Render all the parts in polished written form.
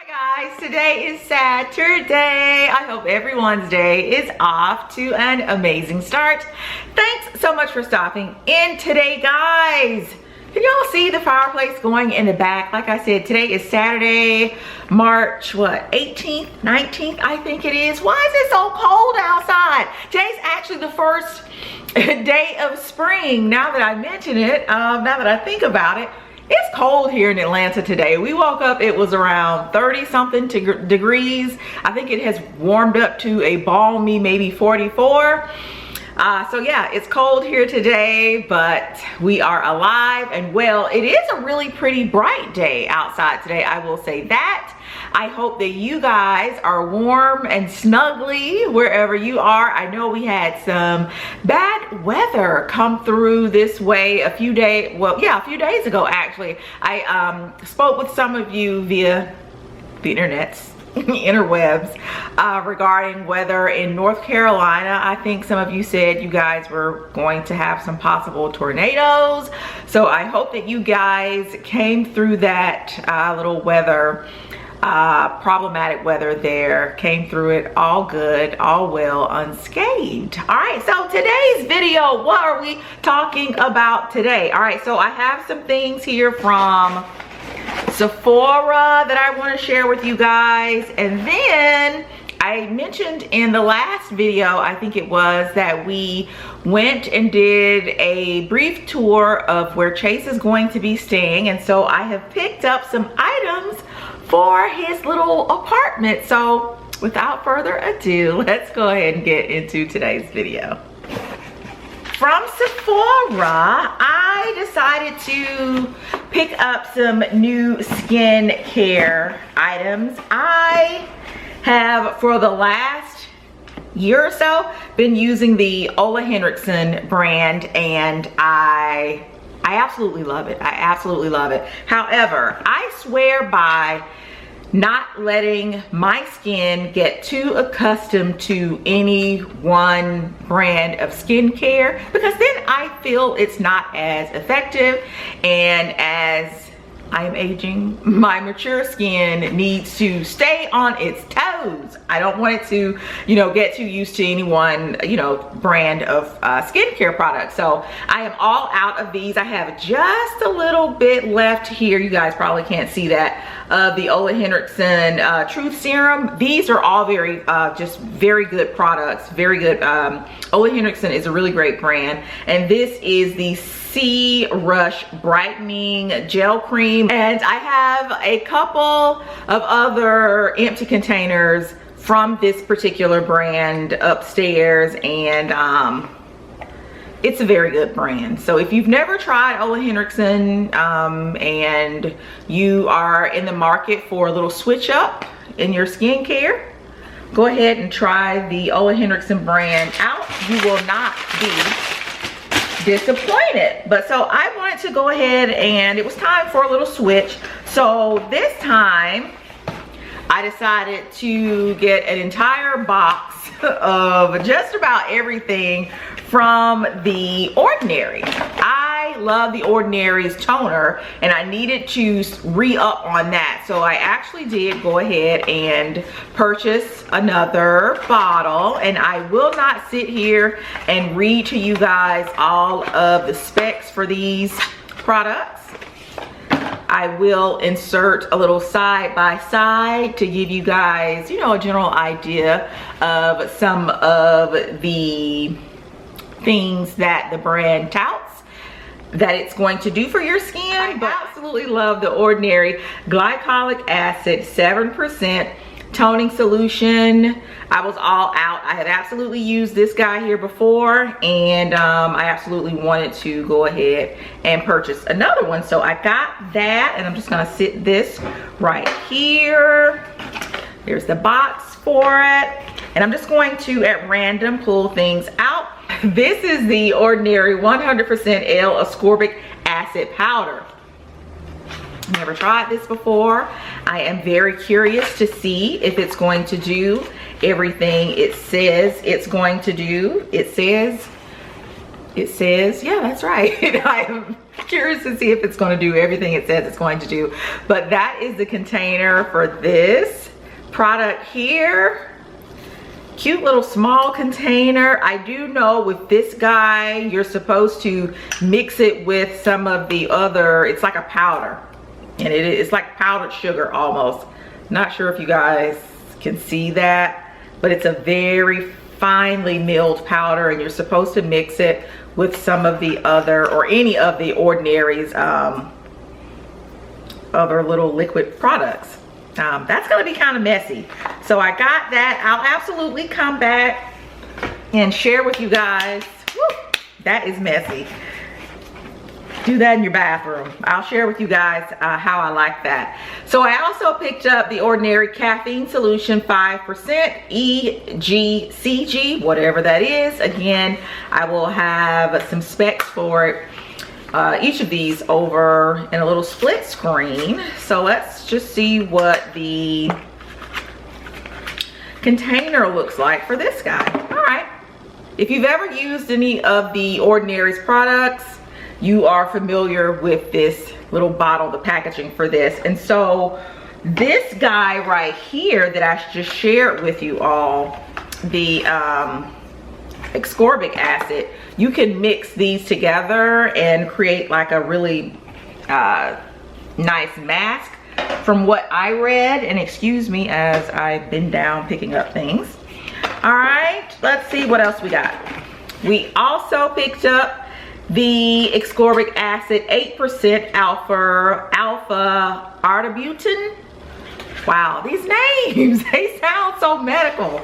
Guys, today is Saturday. I hope everyone's day is off to an amazing start. Thanks so much for stopping in today, guys. Can y'all see the fireplace going in the back? Like I said, today is Saturday, March, 18th, 19th, I think it is. Why is it so cold outside? Today's actually the first day of spring. Now that I mention it, now that I think about it, it's cold here in Atlanta today. We woke up, it was around 30 something degrees. I think it has warmed up to a balmy maybe 44. So yeah, it's cold here today, but we are alive and well. It is a really pretty bright day outside today, I will say that. I hope that you guys are warm and snuggly wherever you are. I know we had some bad weather come through this way a few days ago actually. I spoke with some of you via the internets, interwebs, regarding weather in North Carolina. I think some of you said you guys were going to have some possible tornadoes. So I hope that you guys came through that little weather, problematic weather there, came through it all good, all well, unscathed. All right, so today's video, what are we talking about today? All right, so I have some things here from Sephora that I want to share with you guys, and then I mentioned in the last video, I think it was, that we went and did a brief tour of where Chase is going to be staying, and so I have picked up some items for his little apartment. So without further ado, let's go ahead and get into today's video. From Sephora, I decided to pick up some new skin care items. I have, for the last year or so, been using the Ole Henriksen brand, and I absolutely love it. I absolutely love it. However, I swear by not letting my skin get too accustomed to any one brand of skincare, because then I feel it's not as effective, and as I am aging, my mature skin needs to stay on its toes. I don't want it to, get too used to any one, brand of skincare products. So I am all out of these. I have just a little bit left here. You guys probably can't see that, of the Ole Henriksen Truth Serum. These are all very, just very good products. Very good. Ole Henriksen is a really great brand. And this is the Sea Rush Brightening Gel Cream, and I have a couple of other empty containers from this particular brand upstairs, and it's a very good brand. So if you've never tried Ole Henriksen, and you are in the market for a little switch up in your skincare, go ahead and try the Ole Henriksen brand out. You will not be disappointed. But so I wanted to go ahead, and it was time for a little switch. So this time I decided to get an entire box of just about everything from The Ordinary. I love The Ordinary's toner, and I needed to re-up on that. So I actually did go ahead and purchase another bottle, and I will not sit here and read to you guys all of the specs for these products. I will insert a little side by side to give you guys, a general idea of some of the things that the brand touts that it's going to do for your skin. But I absolutely love The Ordinary Glycolic Acid 7% toning solution. I was all out. I had absolutely used this guy here before, and I absolutely wanted to go ahead and purchase another one. So I got that, and I'm just gonna sit this right here. There's the box for it, and I'm just going to at random pull things out. This is The Ordinary 100% L-Ascorbic Acid Powder. Never tried this before. I am very curious to see if it's going to do everything it says it's going to do. It says, yeah, that's right. curious to see if it's going to do everything it says it's going to do. But that is the container for this product here. Cute little small container. I do know with this guy, you're supposed to mix it with some of the other, it's like a powder. And it's like powdered sugar almost. Not sure if you guys can see that, but it's a very finely milled powder, and you're supposed to mix it with some of the other, or any of the Ordinary's other little liquid products. That's gonna be kind of messy. So I got that. I'll absolutely come back and share with you guys. Woo, that is messy. Do that in your bathroom. I'll share with you guys how I like that. So I also picked up the Ordinary Caffeine Solution 5% EGCG, whatever that is. Again, I will have some specs for it. Each of these over in a little split screen. So let's just see what the container looks like for this guy. All right. If you've ever used any of the Ordinary's products, you are familiar with this little bottle, the packaging for this. And so this guy right here that I just shared with you all, the ascorbic acid, you can mix these together and create like a really nice mask from what I read. And excuse me as I bend down picking up things. All right, let's see what else we got. We also picked up the ascorbic acid 8% alpha arbutin. Wow, these names, they sound so medical.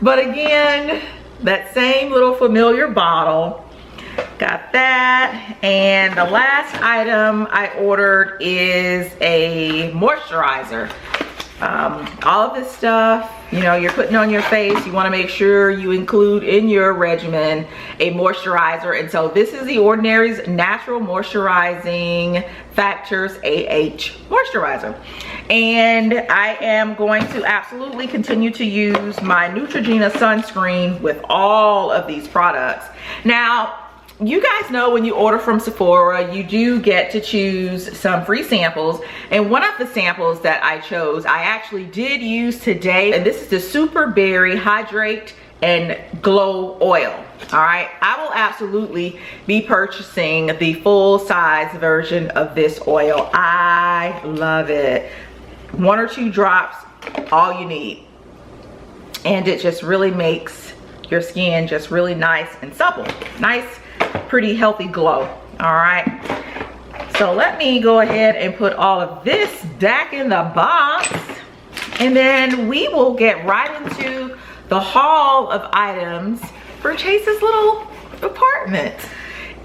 But again, that same little familiar bottle. Got that. And the last item I ordered is a moisturizer. All of this stuff, you know, you're putting on your face, you want to make sure you include in your regimen a moisturizer. And so this is the Ordinary's Natural Moisturizing Factors AH moisturizer. And I am going to absolutely continue to use my Neutrogena sunscreen with all of these products. Now, you guys know when you order from Sephora, you do get to choose some free samples. And one of the samples that I chose, I actually did use today. And this is the SUPERBERRY Hydrate and Glow Oil. All right, I will absolutely be purchasing the full size version of this oil. I love it. 1 or 2 drops, all you need. And it just really makes your skin just really nice and supple. Nice, pretty healthy glow. All right, so let me go ahead and put all of this back in the box, and then we will get right into the haul of items for Chase's little apartment.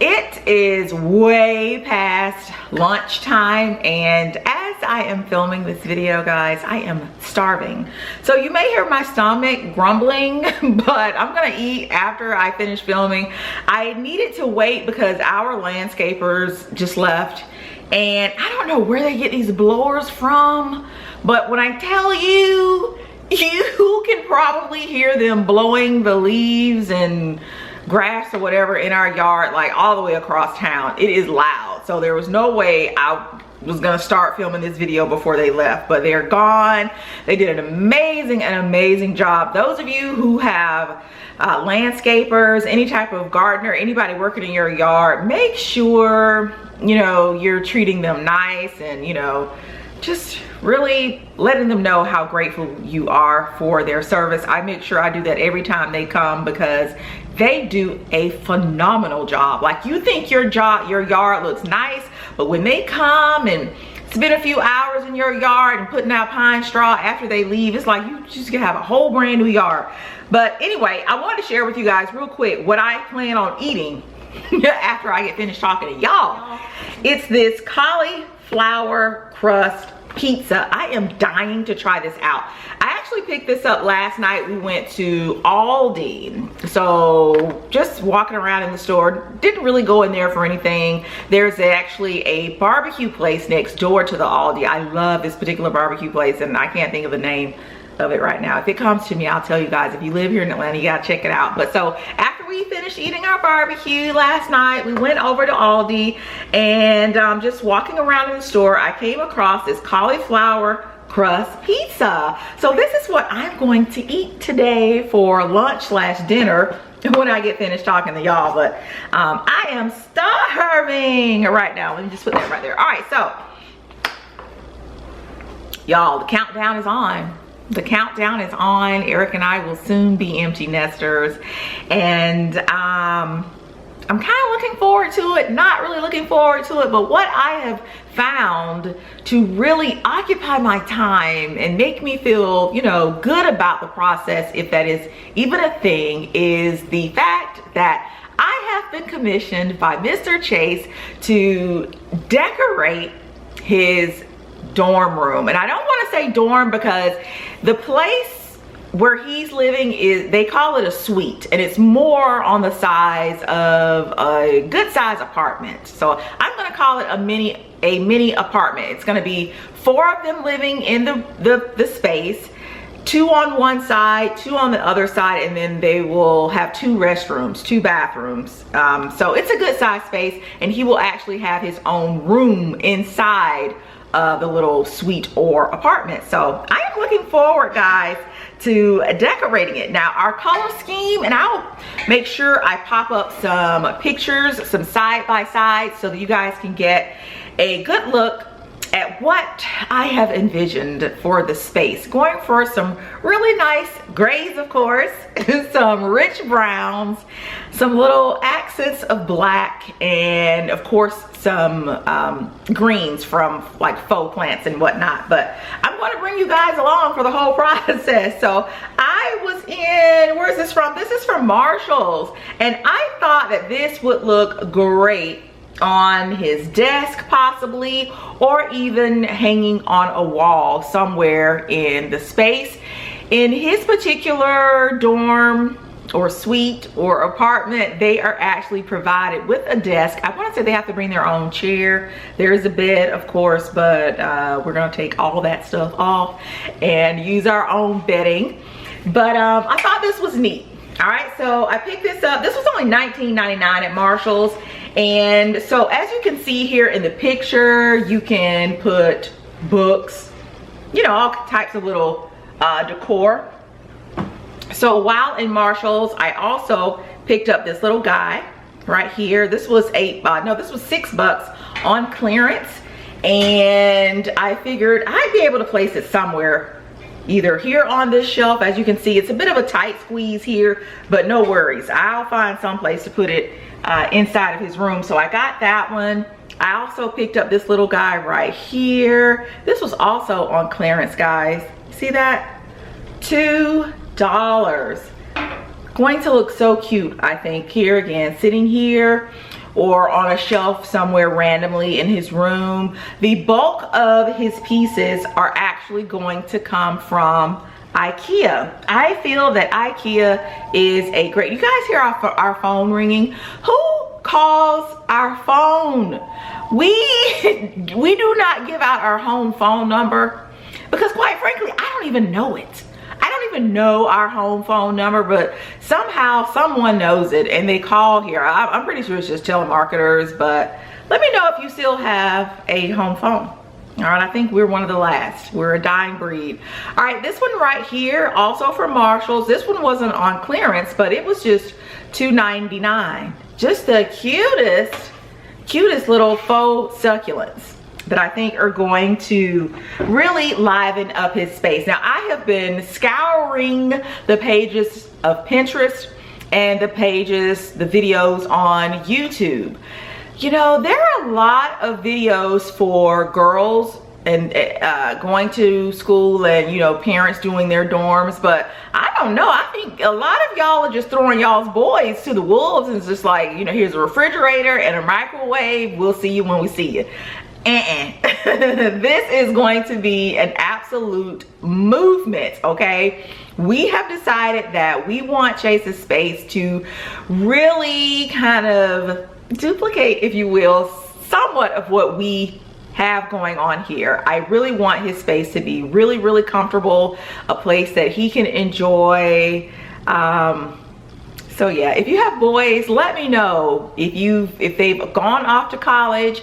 It is way past lunchtime, and as I am filming this video, guys, I am starving. So you may hear my stomach grumbling, but I'm gonna eat after I finish filming. I needed to wait because our landscapers just left, and I don't know where they get these blowers from, but when I tell you, you can probably hear them blowing the leaves and grass or whatever in our yard, like all the way across town. It is loud. So there was no way I was gonna start filming this video before they left, but they're gone. They did an amazing job. Those of you who have landscapers, any type of gardener, anybody working in your yard, make sure, you know, you're treating them nice and, you know, just really letting them know how grateful you are for their service. I make sure I do that every time they come because they do a phenomenal job. Like, you think your yard looks nice, but when they come and spend a few hours in your yard and putting out pine straw after they leave, it's like you just gonna have a whole brand new yard. But anyway, I wanted to share with you guys real quick what I plan on eating after I get finished talking to y'all. It's this cauliflower crust pizza. I am dying to try this out. I actually picked this up last night. We went to Aldi. So just walking around in the store, didn't really go in there for anything. There's actually a barbecue place next door to the Aldi. I love this particular barbecue place, and I can't think of the name of it right now. If it comes to me, I'll tell you guys. If you live here in Atlanta, you gotta check it out. But so after we finished eating our barbecue last night, we went over to Aldi, and just walking around in the store, I came across this cauliflower crust pizza. So this is what I'm going to eat today for lunch slash dinner when I get finished talking to y'all. But I am starving right now. Let me just put that right there. All right, so y'all, the countdown is on. The countdown is on. Eric and I will soon be empty nesters, and I'm kind of looking forward to it, not really looking forward to it, but what I have found to really occupy my time and make me feel, you know, good about the process, if that is even a thing, is the fact that I have been commissioned by Mr. Chase to decorate his dorm room. And I don't want to say dorm because the place where he's living is, they call it a suite, and it's more on the size of a good size apartment. So I'm gonna call it a mini apartment. It's gonna be 4 of them living in the space, 2 on one side, 2 on the other side, and then they will have 2 restrooms, 2 bathrooms. So it's a good size space, and he will actually have his own room inside the little suite or apartment. So I am looking forward, guys, to decorating it. Now, our color scheme, and I'll make sure I pop up some pictures, some side by side, so that you guys can get a good look at what I have envisioned for the space. Going for some really nice grays, of course, some rich browns, some little accents of black, and of course some greens from like faux plants and whatnot. But I'm going to bring you guys along for the whole process. So I was in, where is this from? This is from Marshall's, and I thought that this would look great on his desk possibly, or even hanging on a wall somewhere in the space. In his particular dorm or suite or apartment, they are actually provided with a desk. I want to say they have to bring their own chair. There is a bed, of course, but we're gonna take all that stuff off and use our own bedding. But I thought this was neat. All right, so I picked this up. This was only $19.99 at Marshall's. And so as you can see here in the picture, you can put books, you know, all types of little decor. So while in Marshall's, I also picked up this little guy right here. This was this was $6 on clearance. And I figured I'd be able to place it somewhere, either here on this shelf. As you can see, it's a bit of a tight squeeze here, but no worries. I'll find some place to put it inside of his room. So I got that one. I also picked up this little guy right here. This was also on clearance, guys. See that? $2. Going to look so cute, I think, here again, sitting here or on a shelf somewhere randomly in his room. The bulk of his pieces are actually going to come from IKEA. I feel that IKEA is a great, you guys hear our phone ringing? Who calls our phone? We do not give out our home phone number because, quite frankly, I don't even know it. I don't even know our home phone number, but somehow someone knows it and they call here. I'm pretty sure it's just telemarketers, but let me know if you still have a home phone. All right, I think we're one of the last. We're a dying breed. All right, this one right here, also from Marshall's. This one wasn't on clearance, but it was just $2.99. Just the cutest little faux succulents that I think are going to really liven up his space. Now, I have been scouring the pages of Pinterest and the videos on YouTube. You know, there are a lot of videos for girls and going to school and, you know, parents doing their dorms, but I don't know. I think a lot of y'all are just throwing y'all's boys to the wolves, and it's just like, you know, here's a refrigerator and a microwave. We'll see you when we see you. This is going to be an absolute movement, okay? We have decided that we want Chase's space to really kind of duplicate, if you will, somewhat of what we have going on here. I really want his space to be really, really some place that he can enjoy So yeah, if you have boys, let me know if they've gone off to college.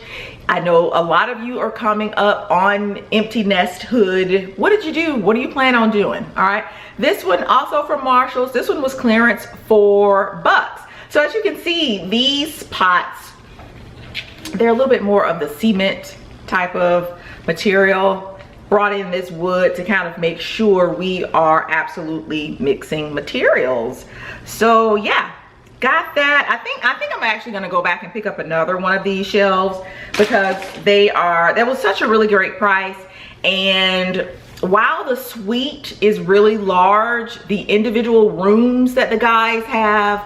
I know a lot of you are coming up on empty nesthood. What did you do? What do you plan on doing? All right. This one also from Marshalls. This one was clearance for $4. So as you can see, these pots, they're a little bit more of the cement type of material. Brought in this wood to kind of make sure we are absolutely mixing materials. So yeah, got that. I think I'm actually gonna go back and pick up another one of these shelves because that was such a really great price. And while the suite is really large, the individual rooms that the guys have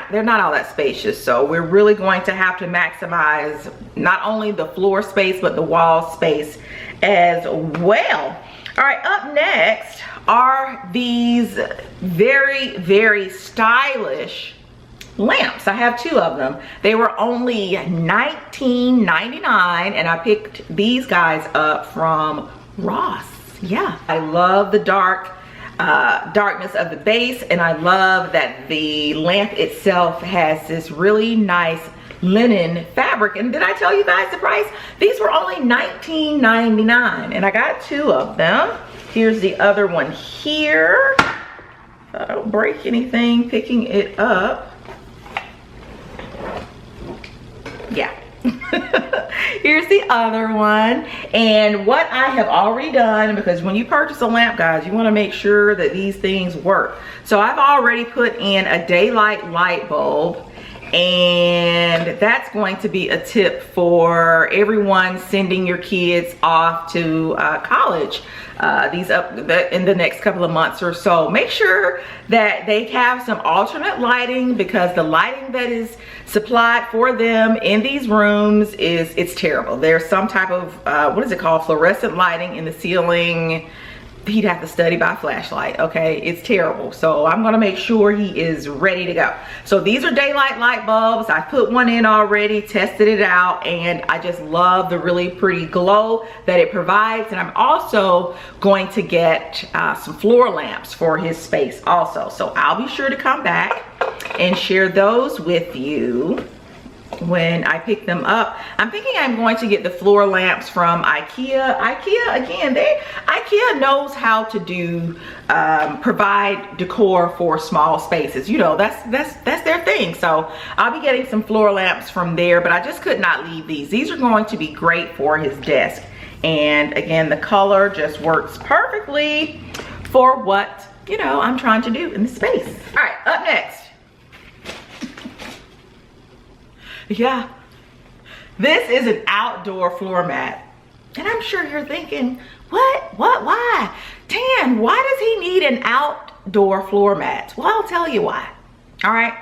they're not all that spacious. So we're really going to have to maximize not only the floor space but the wall space as well. All right, up next are these very, very stylish lamps. I have 2 of them. They were only $19.99 and I picked these guys up from Ross. Yeah, I love the darkness of the base, and I love that the lamp itself has this really nice linen fabric. And did I tell you guys the price? These were only $19.99 and I got 2 of them. Here's the other one here. I don't break anything picking it up. Yeah. Here's the other one. And what I have already done, because when you purchase a lamp, guys, you want to make sure that these things work. So I've already put in a daylight light bulb, and that's going to be a tip for everyone sending your kids off to college in the next couple of months or so. Make sure that they have some alternate lighting, because the lighting that is supplied for them in these rooms it's terrible. There's some type of what is it called, fluorescent lighting in the ceiling. He'd have to study by flashlight. Okay, it's terrible. So I'm gonna make sure he is ready to go. So these are daylight light bulbs. I put one in already, tested it out, and I just love the really pretty glow that it provides. And I'm also going to get some floor lamps for his space also. So I'll be sure to come back and share those with you when I pick them up. I'm thinking I'm going to get the floor lamps from IKEA. IKEA knows how to do provide decor for small spaces. You know, that's their thing. So I'll be getting some floor lamps from there, but I just could not leave these. These are going to be great for his desk. And again, the color just works perfectly for what, you know, I'm trying to do in the space. All right, up next. Yeah, this is an outdoor floor mat. And I'm sure you're thinking, why? Tan, why does he need an outdoor floor mat? Well, I'll tell you why. All right.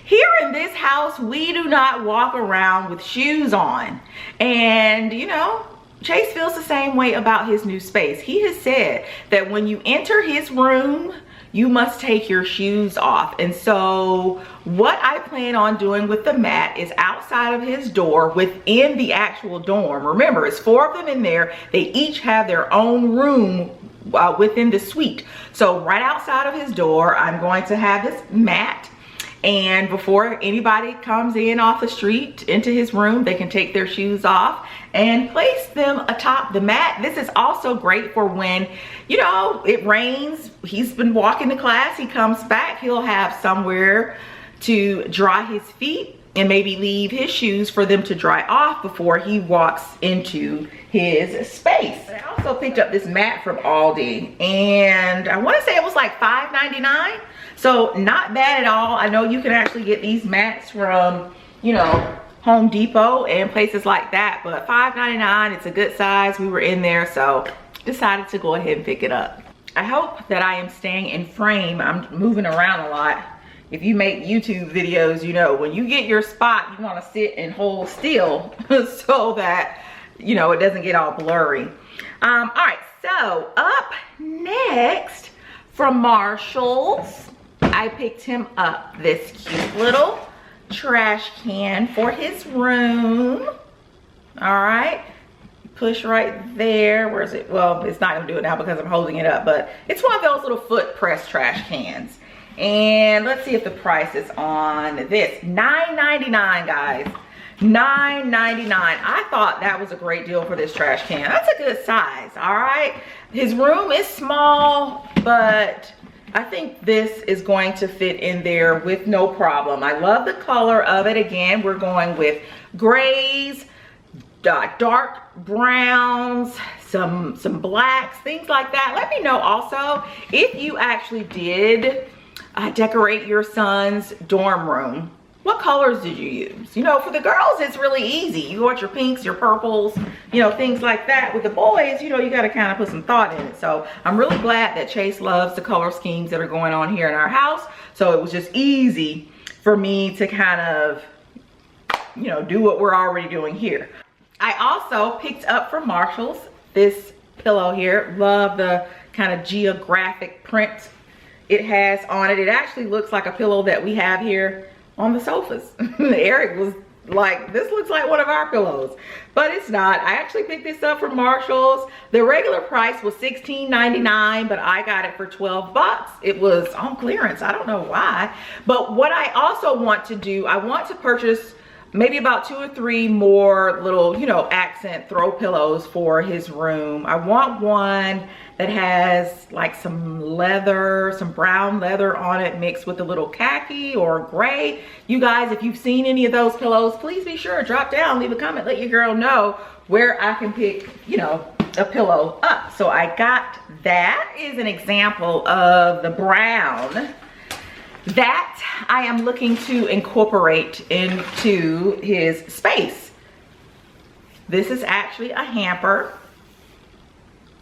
Here in this house, we do not walk around with shoes on. And, you know, Chase feels the same way about his new space. He has said that when you enter his room, you must take your shoes off. And so what I plan on doing with the mat is outside of his door within the actual dorm. Remember, it's 4 of them in there. They each have their own room within the suite. So right outside of his door, I'm going to have this mat. And before anybody comes in off the street into his room, they can take their shoes off and place them atop the mat. This is also great for when, you know, it rains. He's been walking to class, he comes back, he'll have somewhere to dry his feet and maybe leave his shoes for them to dry off before he walks into his space. I also picked up this mat from Aldi, and I want to say it was like $5.99. So not bad at all. I know you can actually get these mats from, you know, Home Depot and places like that, but $5.99, it's a good size. We were in there, so decided to go ahead and pick it up. I hope that I am staying in frame. I'm moving around a lot. If you make YouTube videos, you know, when you get your spot, you want to sit and hold still so that, you know, it doesn't get all blurry. All right, so up next from Marshalls, I picked him up this cute little trash can for his room. All right, push right there. Where is it? Well, it's not gonna do it now because I'm holding it up, but it's one of those little foot press trash cans. And let's see if the price is on this. $9.99, guys. $9.99. I thought that was a great deal for this trash can. That's a good size, all right? His room is small, but I think this is going to fit in there with no problem. I love the color of it. Again, we're going with grays, dark browns, some blacks, things like that. Let me know also if you actually did decorate your son's dorm room. What colors did you use? You know, for the girls, it's really easy. You want your pinks, your purples, you know, things like that. With the boys, you know, you got to kind of put some thought in it. So I'm really glad that Chase loves the color schemes that are going on here in our house. So it was just easy for me to kind of, you know, do what we're already doing here. I also picked up from Marshall's this pillow here. Love the kind of geographic print it has on it. It actually looks like a pillow that we have here on the sofas. Eric was like, this looks like one of our pillows, but it's not. I actually picked this up from Marshall's. The regular price was $16.99, but I got it for 12 bucks. It was on clearance. I don't know why. But what I also want to do, I want to purchase maybe about 2 or 3 more little, you know, accent throw pillows for his room. I want one that has like some leather, some brown leather on it mixed with a little khaki or gray. You guys, if you've seen any of those pillows, please be sure, drop down, leave a comment, let your girl know where I can pick, you know, a pillow up. So I got that. Is an example of the brown that I am looking to incorporate into his space. This is actually a hamper.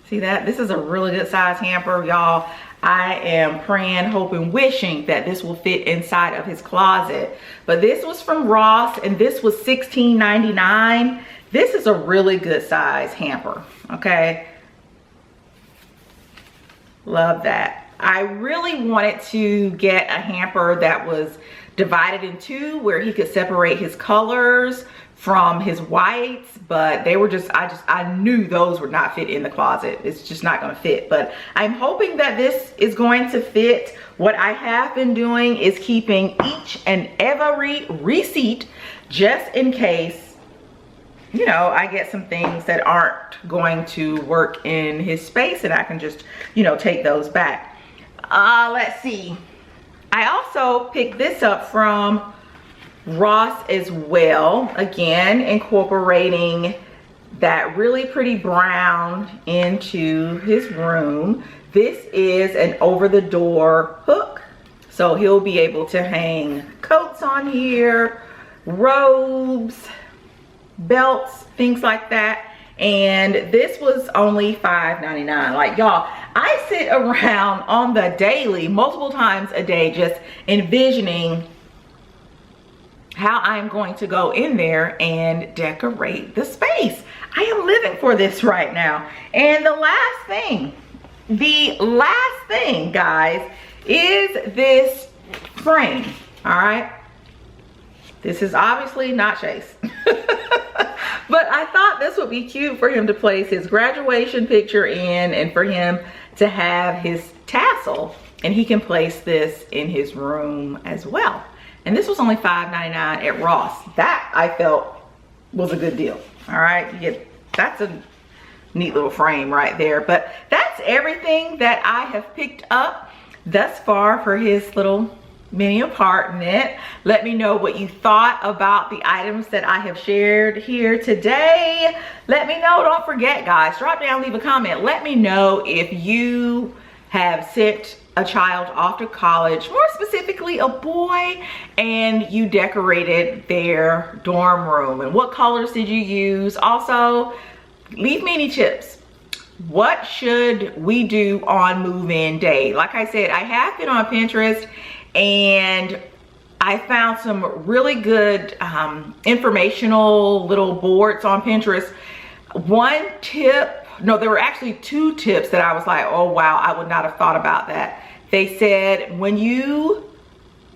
See that? This is a really good size hamper, y'all. I am praying, hoping, wishing that this will fit inside of his closet. But this was from Ross, and this was $16.99. This is a really good size hamper, okay? Love that. I really wanted to get a hamper that was divided in two, where he could separate his colors from his whites, but they were just, I knew those would not fit in the closet. It's just not gonna fit, but I'm hoping that this is going to fit. What I have been doing is keeping each and every receipt just in case, you know, I get some things that aren't going to work in his space, and I can just, you know, take those back. Let's see. I also picked this up from Ross as well. Again, incorporating that really pretty brown into his room. This is an over-the-door hook, so he'll be able to hang coats on here, robes, belts, things like that. And this was only $5.99. Like, y'all, I sit around on the daily, multiple times a day, just envisioning how I'm going to go in there and decorate the space. I am living for this right now. And the last thing, guys, is this frame. All right, this is obviously not Chase. But I thought this would be cute for him to place his graduation picture in, and for him to have his tassel, and he can place this in his room as well. And this was only $5.99 at Ross. That I felt was a good deal. All right, you get, that's a neat little frame right there. But that's everything that I have picked up thus far for his little mini apartment. Let me know what you thought about the items that I have shared here today. Let me know. Don't forget, guys, drop down, leave a comment. Let me know if you have sent a child off to college, more specifically a boy, and you decorated their dorm room, and what colors did you use. Also, leave me any tips. What should we do on move-in day? Like I said, I have been on Pinterest, and I found some really good informational little boards on Pinterest. One tip, no, there were actually 2 tips that I was like, oh wow, I would not have thought about that. They said, when you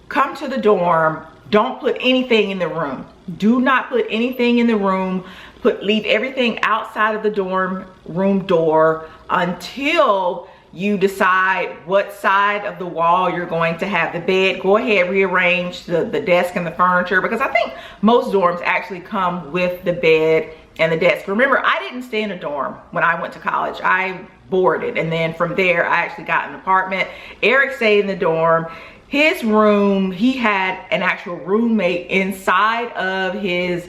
come to the dorm, don't put anything in the room. Do not put anything in the room. Leave everything outside of the dorm room door until you decide what side of the wall you're going to have the bed, go ahead, rearrange the desk and the furniture, because I think most dorms actually come with the bed and the desk. Remember, I didn't stay in a dorm when I went to college. I boarded, and then from there I actually got an apartment. Eric stayed in the dorm. His room, he had an actual roommate inside of his,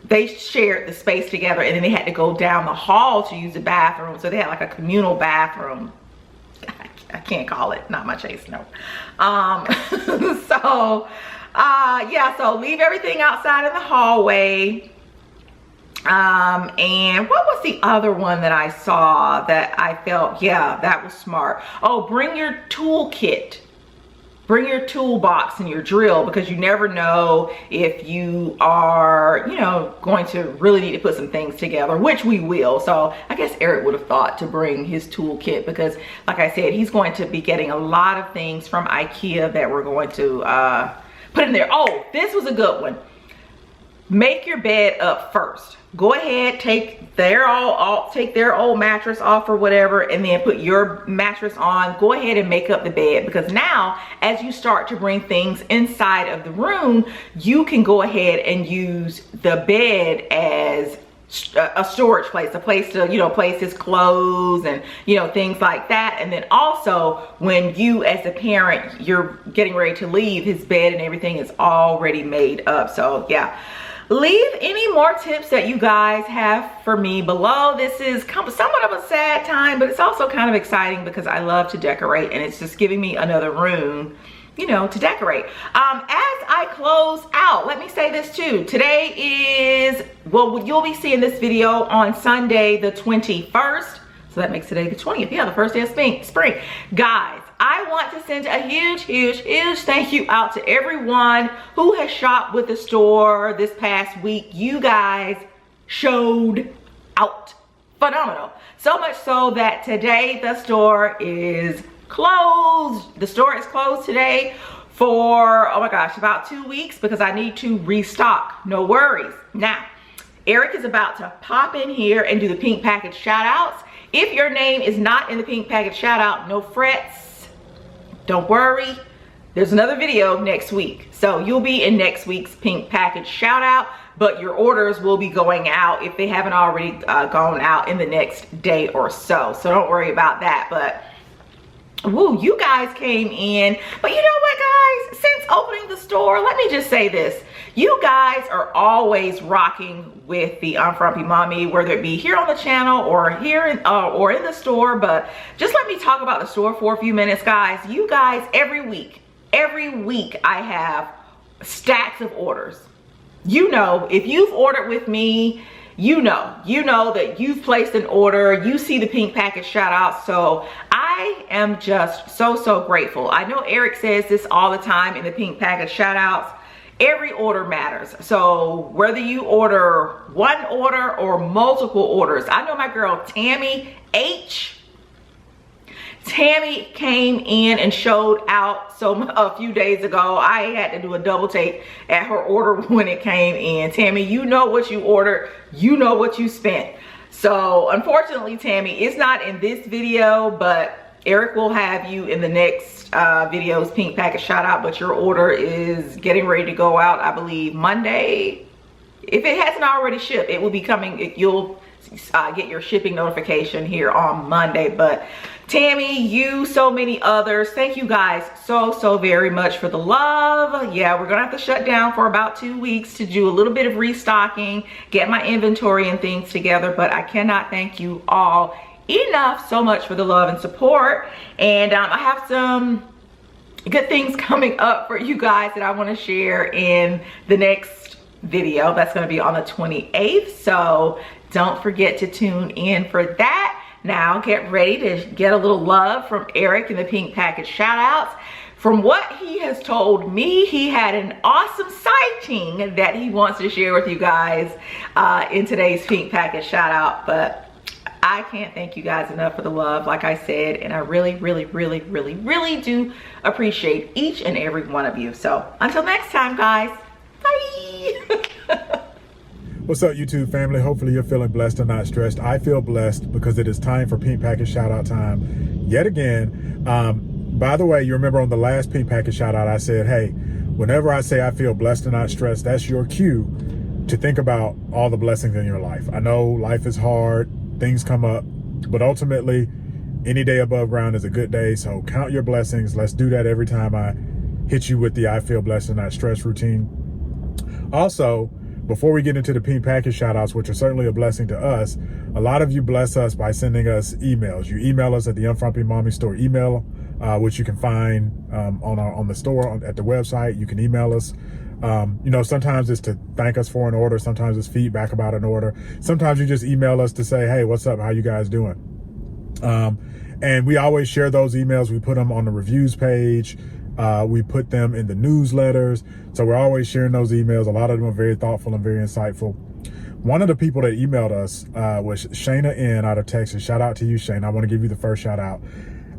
they shared the space together, and then they had to go down the hall to use the bathroom. So they had like a communal bathroom. I can't call it, not my taste, no. Yeah, so leave everything outside in the hallway. And what was the other one that I saw that I felt, yeah, that was smart? Oh, bring your toolkit. Bring your toolbox and your drill, because you never know if you are, you know, going to really need to put some things together, which we will. So I guess Eric would have thought to bring his toolkit, because like I said, he's going to be getting a lot of things from IKEA that we're going to put in there. Oh, this was a good one. Make your bed up first. Go ahead, take their old mattress off or whatever, and then put your mattress on. Go ahead and make up the bed, because now as you start to bring things inside of the room, you can go ahead and use the bed as a storage place, a place to, you know, place his clothes and, you know, things like that. And then also when you as a parent, you're getting ready to leave, his bed and everything is already made up. So yeah. Leave any more tips that you guys have for me below. This is somewhat of a sad time, but it's also kind of exciting because I love to decorate, and it's just giving me another room, you know, to decorate. As I close out, let me say this too. Today is, well, you'll be seeing this video on Sunday the 21st. So that makes today the 20th. Yeah, the first day of spring. Guys, I want to send a huge thank you out to everyone who has shopped with the store this past week. You guys showed out. Phenomenal. So much so that today the store is closed. The store is closed today for, oh my gosh, about 2 weeks, because I need to restock. No worries. Now, Eric is about to pop in here and do the pink package shout outs. If your name is not in the pink package shout out, no frets. Don't worry, there's another video next week. So you'll be in next week's pink package shout out, but your orders will be going out if they haven't already gone out in the next day or so. So don't worry about that. But woo, you guys came in. But you know what, guys? Since opening the store, let me just say this. You guys are always rocking with the Unfrumpy Mommy, whether it be here on the channel or here in the store. But just let me talk about the store for a few minutes, guys. You guys, every week I have stacks of orders. You know, if you've ordered with me, you know that you've placed an order. You see the pink package shout out. So I am just so grateful. I know Eric says this all the time in the pink package shout outs. Every order matters. So whether you order one order or multiple orders. I know my girl Tammy H. Tammy came in and showed out a few days ago. I had to do a double take at her order when it came in. Tammy, you know what you ordered. You know what you spent. So unfortunately, Tammy, it's not in this video, but Eric will have you in the next video's pink package shout out. But your order is getting ready to go out, I believe, Monday. If it hasn't already shipped, it will be coming. You'll get your shipping notification here on Monday. But Tammy, you, so many others, thank you guys so very much for the love. Yeah, we're gonna have to shut down for about 2 weeks to do a little bit of restocking, get my inventory and things together, but I cannot thank you all enough so much for the love and support. And I have some good things coming up for you guys that I want to share in the next video. That's going to be on the 28th, so don't forget to tune in for that. Now get ready to get a little love from Eric in the pink package shout outs. From what he has told me, he had an awesome sighting that he wants to share with you guys in today's pink package shout out. But I can't thank you guys enough for the love, like I said, and I really do appreciate each and every one of you. So until next time, guys, bye. What's up, YouTube family? Hopefully you're feeling blessed and not stressed. I feel blessed because it is time for Pink Package shout out time yet again. By the way, you remember on the last Pink Package shout out, I said, hey, whenever I say I feel blessed and not stressed, that's your cue to think about all the blessings in your life. I know life is hard, things come up, but ultimately any day above ground is a good day. So count your blessings. Let's do that every time I hit you with the I feel blessed and not stressed routine. Also, before we get into the Pink Package shout outs, which are certainly a blessing to us, a lot of you bless us by sending us emails. You email us at the UNFRUMPYMOMMYSTORE email, which you can find on the store at the website. You can email us. You know, sometimes it's to thank us for an order. Sometimes it's feedback about an order. Sometimes you just email us to say, hey, what's up? How you guys doing? And we always share those emails. We put them on the reviews page. We put them in the newsletters. So we're always sharing those emails. A lot of them are very thoughtful and very insightful. One of the people that emailed us was Shayna N out of Texas. Shout out to you, Shayna. I want to give you the first shout out.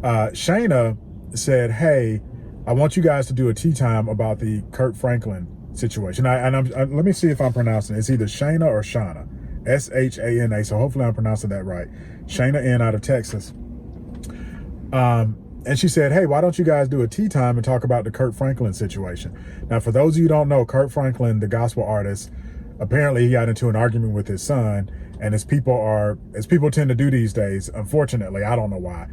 Shayna said, hey, I want you guys to do a tea time about the Kirk Franklin situation. Let me see if I'm pronouncing it. It's either Shayna or Shauna, S-H-A-N-A. So hopefully I'm pronouncing that right. Shayna N out of Texas. And she said, hey, why don't you guys do a tea time and talk about the Kirk Franklin situation? Now, for those of you who don't know, Kirk Franklin, the gospel artist, apparently he got into an argument with his son. And as people tend to do these days, unfortunately, I don't know why,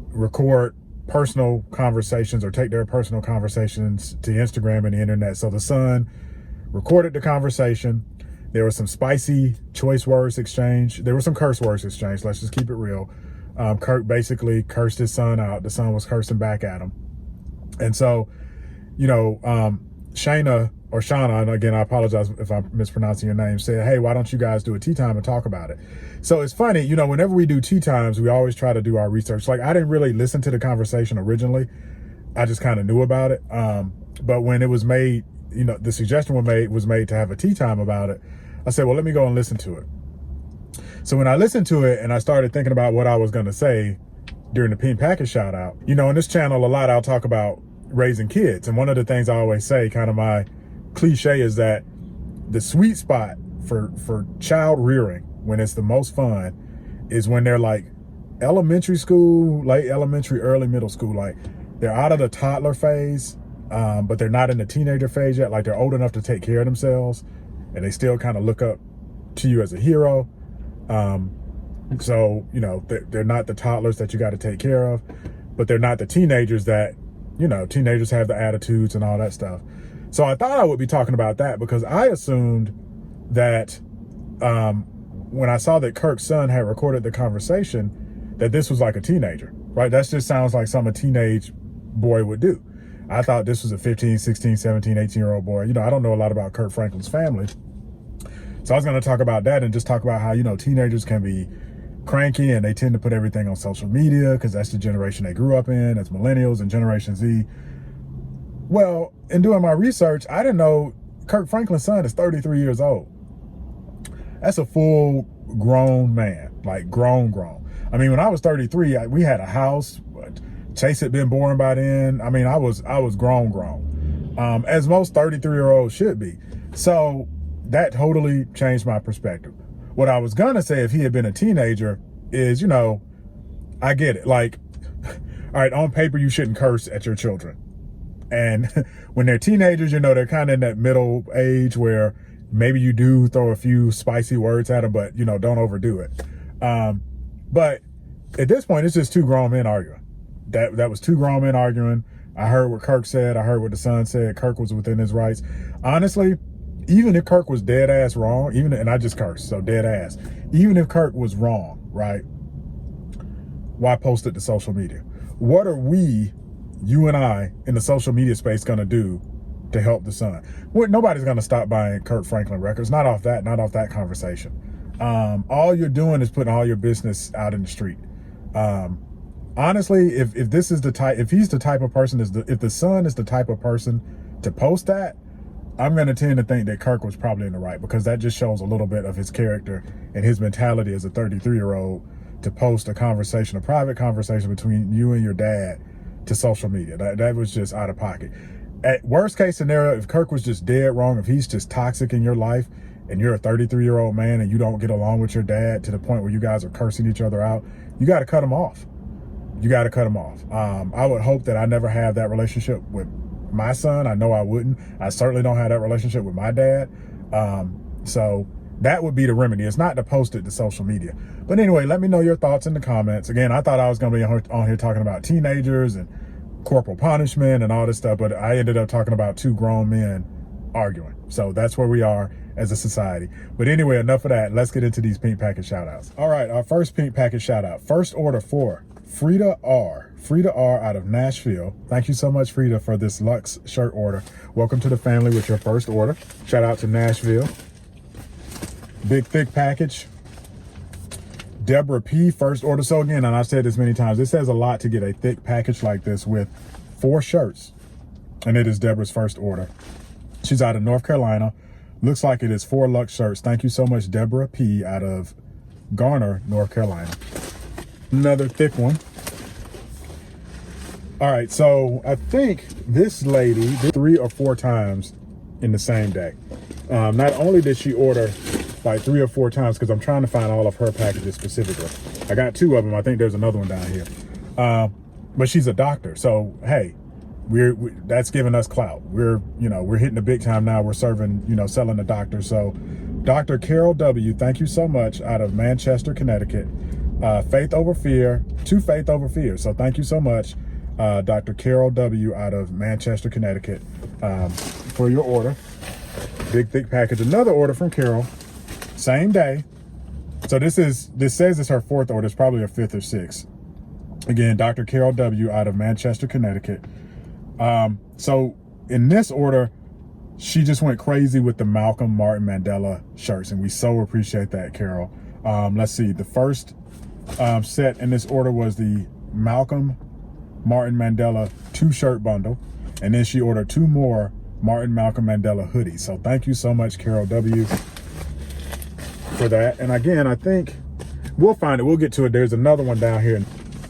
record personal conversations or take their personal conversations to Instagram and the internet. So the son recorded the conversation. There was some spicy choice words exchange. There was some curse words exchange. Let's just keep it real. Kirk basically cursed his son out. The son was cursing back at him. And so, you know, Shayna or Shauna, and again, I apologize if I'm mispronouncing your name, said, hey, why don't you guys do a tea time and talk about it? So it's funny, you know, whenever we do tea times, we always try to do our research. Like, I didn't really listen to the conversation originally. I just kind of knew about it. But when it was made, you know, the suggestion was made to have a tea time about it, I said, well, let me go and listen to it. So when I listened to it and I started thinking about what I was going to say during the Pink Package shout out, you know, in this channel, a lot I'll talk about raising kids. And one of the things I always say, kind of my cliche, is that the sweet spot for child rearing, when it's the most fun, is when they're like elementary school, late elementary, early middle school. Like they're out of the toddler phase, but they're not in the teenager phase yet. Like they're old enough to take care of themselves and they still kind of look up to you as a hero. So, you know, they're not the toddlers that you got to take care of, but they're not the teenagers that, you know, teenagers have the attitudes and all that stuff. So I thought I would be talking about that because I assumed that, when I saw that Kirk's son had recorded the conversation, that this was like a teenager, right? That just sounds like something a teenage boy would do. I thought this was a 15, 16, 17, 18-year-old boy. You know, I don't know a lot about Kirk Franklin's family. So I was going to talk about that and just talk about how, you know, teenagers can be cranky and they tend to put everything on social media because that's the generation they grew up in. That's millennials and Generation Z. Well, in doing my research, I didn't know Kirk Franklin's son is 33 years old. That's a full grown man, like grown. I mean, when I was 33, we had a house. Chase had been born by then. I mean, I was grown, as most 33-year-olds should be. So that totally changed my perspective. What I was gonna say, if he had been a teenager, is, you know, I get it. Like, all right, on paper, you shouldn't curse at your children. And when they're teenagers, you know, they're kind of in that middle age where maybe you do throw a few spicy words at them, but, you know, don't overdo it. But at this point, it's just two grown men arguing. That was two grown men arguing. I heard what Kirk said. I heard what the son said. Kirk was within his rights. Honestly, even if Kirk was dead ass wrong, and I just cursed, so dead ass. Even if Kirk was wrong, right? Why post it to social media? What are we, you and I, in the social media space gonna do to help the son? Nobody's gonna stop buying Kirk Franklin records. Not off that conversation. All you're doing is putting all your business out in the street. Honestly, if this is the type, if he's the type of person, if the son is the type of person to post that, I'm going to tend to think that Kirk was probably in the right, because that just shows a little bit of his character and his mentality as a 33-year-old to post a conversation, a private conversation between you and your dad to social media. That was just out of pocket. At worst case scenario, if Kirk was just dead wrong, if he's just toxic in your life and you're a 33-year-old man and you don't get along with your dad to the point where you guys are cursing each other out, you got to cut them off. You got to cut them off. I would hope that I never have that relationship with my son. I know I wouldn't. I certainly don't have that relationship with my dad. So that would be the remedy. It's not to post it to social media. But anyway, let me know your thoughts in the comments. Again, I thought I was going to be on here talking about teenagers and corporal punishment and all this stuff, but I ended up talking about two grown men arguing. So that's where we are as a society. But anyway, enough of that. Let's get into these pink package shout outs. All right, our first pink package shout out. First order for Frida R. Frida R out of Nashville. Thank you so much, Frida, for this Luxe shirt order. Welcome to the family with your first order. Shout out to Nashville. Big, thick package. Deborah P, first order. So again, and I've said this many times, this says a lot to get a thick package like this with 4 shirts. And it is Deborah's first order. She's out of North Carolina. Looks like it is 4 Luxe shirts. Thank you so much, Deborah P out of Garner, North Carolina. Another thick one. All right, so I think this lady did 3 or 4 times in the same day. Not only did she order like 3 or 4 times, because I'm trying to find all of her packages specifically. I got 2 of them. I think there's another one down here. But she's a doctor, so hey, that's giving us clout. We're hitting the big time now. We're serving, selling the doctor. So Dr. Carol W, thank you so much, out of Manchester, Connecticut. Faith over fear, to faith over fear. So thank you so much, Dr. Carol W out of Manchester, Connecticut, for your order. Big, thick package. Another order from Carol, same day. So this says it's her 4th order. It's probably her 5th or 6th. Again, Dr. Carol W out of Manchester, Connecticut. So in this order, she just went crazy with the Malcolm Martin Mandela shirts, and we so appreciate that, Carol. Let's see, the first set in this order was the Malcolm Martin Mandela 2-shirt bundle, and then she ordered 2 more Martin Malcolm Mandela hoodies. So thank you so much, Carol W, for that. And again, I think we'll find it. We'll get to it. There's another one down here,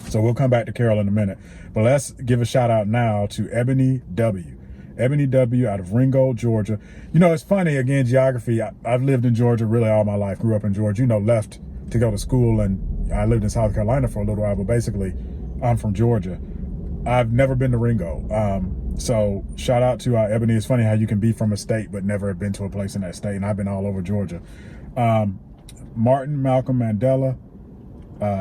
so we'll come back to Carol in a minute. But let's give a shout out now to Ebony W. Ebony W out of Ringgold, Georgia. It's funny, again, geography. I've lived in Georgia really all my life. Grew up in Georgia, left to go to school, and I lived in South Carolina for a little while, but basically I'm from Georgia. I've never been to Ringgold. So shout out to Ebony. It's funny how you can be from a state but never have been to a place in that state, and I've been all over Georgia. Martin Malcolm Mandela,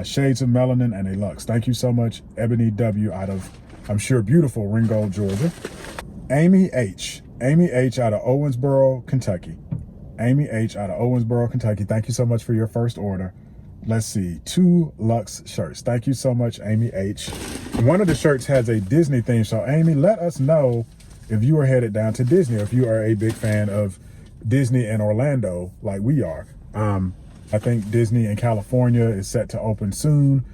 Shades of Melanin, and a Luxe. Thank you so much, Ebony W out of, I'm sure, beautiful Ringgold, Georgia. Amy H out of Owensboro, Kentucky. Amy H out of Owensboro, Kentucky. Thank you so much for your first order. Let's see, 2 Luxe shirts. Thank you so much, Amy H. One of the shirts has a Disney theme. So Amy, let us know if you are headed down to Disney, or if you are a big fan of Disney in Orlando like we are. I think Disney in California is set to open soon.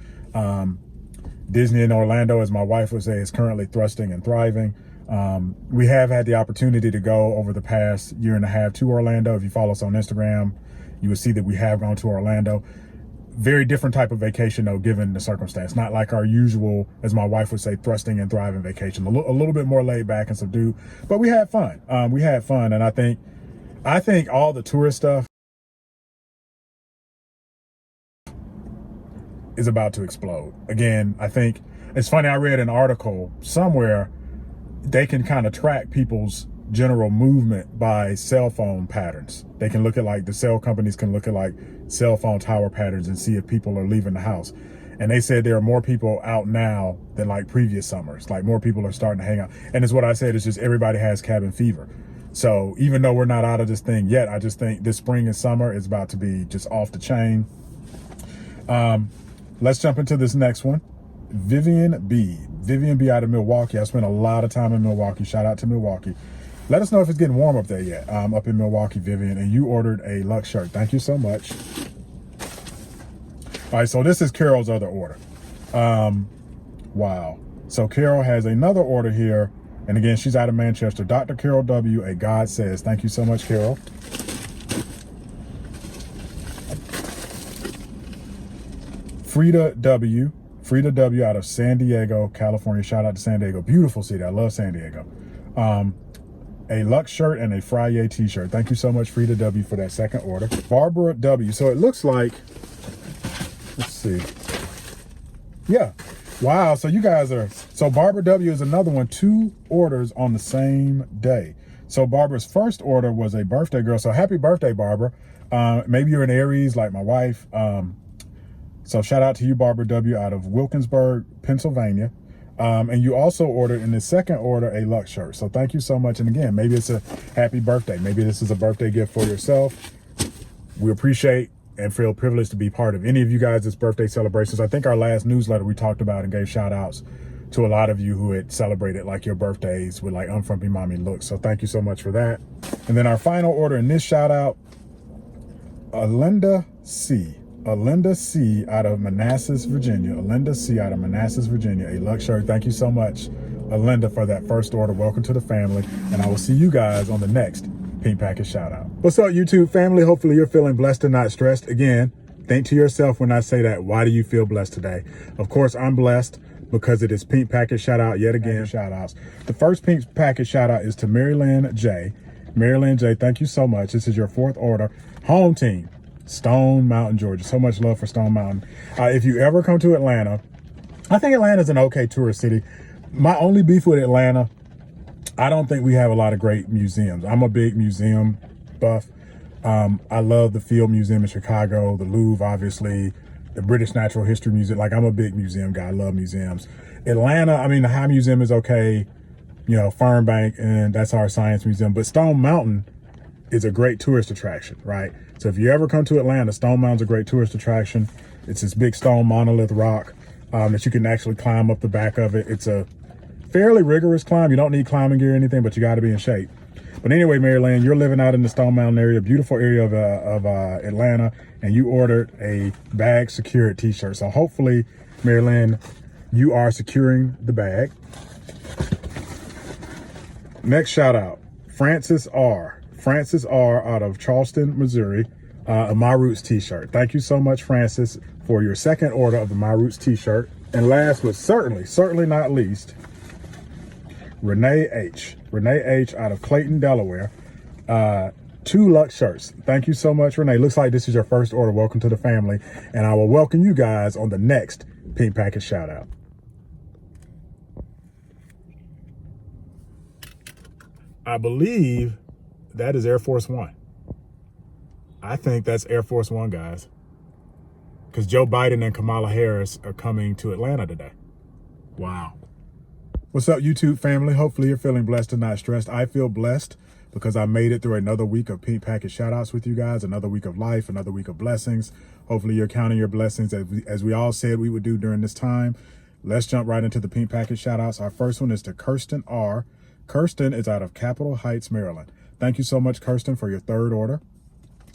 Disney in Orlando, as my wife would say, is currently thrusting and thriving. We have had the opportunity to go over the past 1.5 years to Orlando. If you follow us on Instagram, you will see that we have gone to Orlando. Very different type of vacation, though, given the circumstance. Not like our usual, as my wife would say, thrusting and thriving vacation. A little bit more laid back and subdued, but we had fun. And I think all the tourist stuff is about to explode. Again, I think it's funny. I read an article somewhere. They can kind of track people's general movement by cell phone patterns. They can look at the cell companies can look at cell phone tower patterns and see if people are leaving the house. And they said there are more people out now than previous summers. More people are starting to hang out. And it's what I said, it's just everybody has cabin fever. So even though we're not out of this thing yet, I just think this spring and summer is about to be just off the chain. Let's jump into this next one. Vivian B out of Milwaukee. I spent a lot of time in Milwaukee. Shout out to Milwaukee. Let us know if it's getting warm up there yet. Up in Milwaukee, Vivian, and you ordered a Luxe shirt. Thank you so much. All right, so this is Carol's other order. Wow. So Carol has another order here, and again, she's out of Manchester. Dr. Carol W, a God Says. Thank you so much, Carol. Frida W out of San Diego, California. Shout out to San Diego. Beautiful city. I love San Diego. a Lux shirt, and a Friday t-shirt. Thank you so much, Frida W, for that second order. Barbara W. So it looks like, let's see. Yeah. Wow. So you guys are, so Barbara W is another one, 2 orders on the same day. So Barbara's first order was a birthday girl. So happy birthday, Barbara. Maybe you're an Aries like my wife. So shout out to you, Barbara W, out of Wilkinsburg, Pennsylvania. And you also ordered in the second order a Lux shirt. So thank you so much. And again, maybe it's a happy birthday. Maybe this is a birthday gift for yourself. We appreciate and feel privileged to be part of any of you guys' birthday celebrations. I think our last newsletter we talked about and gave shout outs to a lot of you who had celebrated like your birthdays with like Unfrumpy Mommy looks. So thank you so much for that. And then our final order in this shout out, Alinda C out of Manassas, Virginia. Alinda C out of Manassas, Virginia, a Lux shirt. Thank you so much, Alinda, for that first order. Welcome to the family. And I will see you guys on the next Pink Package shout out. What's up, YouTube family? Hopefully you're feeling blessed and not stressed. Again, think to yourself when I say that, why do you feel blessed today? Of course, I'm blessed because it is Pink Package shout out yet again. Shout outs. The first Pink Package shout out is to Maryland J. Maryland J, thank you so much. This is your 4th order. Home team, Stone Mountain, Georgia. So much love for Stone Mountain. If you ever come to Atlanta, I think Atlanta's an okay tourist city. My only beef with Atlanta, I don't think we have a lot of great museums. I'm a big museum buff. I love the Field Museum in Chicago, the Louvre, obviously, the British Natural History Museum. Like, I'm a big museum guy. I love museums. Atlanta, I mean, the High Museum is okay. You know, Fernbank, and that's our science museum. But Stone Mountain is a great tourist attraction, right? So if you ever come to Atlanta, Stone Mountain's a great tourist attraction. It's this big stone monolith rock that you can actually climb up the back of it. It's a fairly rigorous climb. You don't need climbing gear or anything, but you got to be in shape. But anyway, Maryland, you're living out in the Stone Mountain area, beautiful area of Atlanta, and you ordered a bag secured t-shirt. So hopefully, Maryland, you are securing the bag. Next shout out, Francis R. Francis R out of Charleston, Missouri, a My Roots t-shirt. Thank you so much, Francis, for your second order of the My Roots t-shirt. And last but certainly not least, Renee H. Renee H out of Clayton, Delaware. 2 Lux shirts. Thank you so much, Renee. Looks like this is your first order. Welcome to the family. And I will welcome you guys on the next Pink Package shout out. I believe that is Air Force One. I think that's Air Force One, guys. Because Joe Biden and Kamala Harris are coming to Atlanta today. Wow. What's up, YouTube family? Hopefully you're feeling blessed and not stressed. I feel blessed because I made it through another week of Pink Package shout outs with you guys, another week of life, another week of blessings. Hopefully you're counting your blessings as we all said we would do during this time. Let's jump right into the Pink Package shout outs. Our first one is to Kirsten R. Kirsten is out of Capitol Heights, Maryland. Thank you so much, Kirsten, for your 3rd order.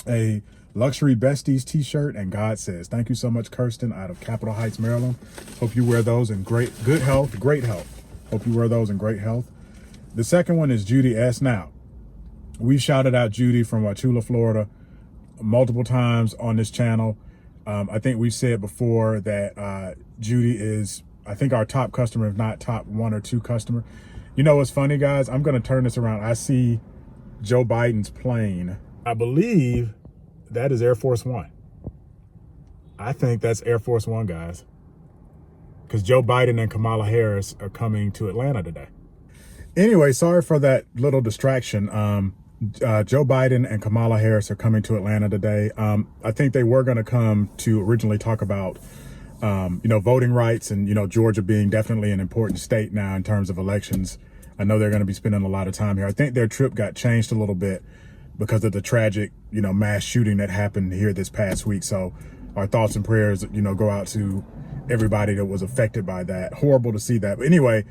A Luxury Besties t-shirt and God Says. Thank you so much, Kirsten, out of Capitol Heights, Maryland. Hope you wear those in great health. Hope you wear those in great health. The second one is Judy S. Now, we shouted out Judy from Wauchula, Florida, multiple times on this channel. I think we said before that Judy is, I think, our top customer, if not top 1 or 2 customer. You know what's funny, guys? I'm going to turn this around. I see Joe Biden's plane. I believe that is Air Force One. I think that's Air Force One, guys. Because Joe Biden and Kamala Harris are coming to Atlanta today. Anyway, sorry for that little distraction. Joe Biden and Kamala Harris are coming to Atlanta today. I think they were going to come to originally talk about, voting rights and, Georgia being definitely an important state now in terms of elections. I know they're going to be spending a lot of time here. I think their trip got changed a little bit because of the tragic, mass shooting that happened here this past week. So our thoughts and prayers, go out to everybody that was affected by that. Horrible to see that. But anyway,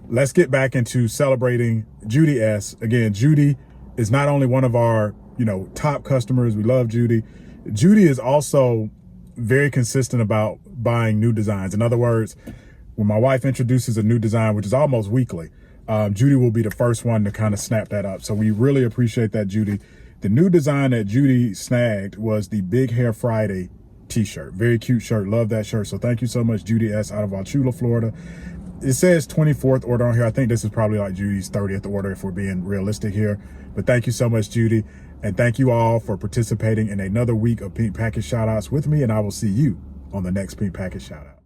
let's get back into celebrating Judy S. Again, Judy is not only one of our, top customers. We love Judy. Judy is also very consistent about buying new designs. In other words, when my wife introduces a new design, which is almost weekly, Judy will be the first one to kind of snap that up. So we really appreciate that, Judy. The new design that Judy snagged was the Big Hair Friday t-shirt. Very cute shirt. Love that shirt. So thank you so much, Judy S. out of Wauchula, Florida. it says 24th order on here. I think this is probably like Judy's 30th order if we're being realistic here. But thank you so much, Judy. And thank you all for participating in another week of Pink Package Shoutouts with me. And I will see you on the next Pink Package Shoutout.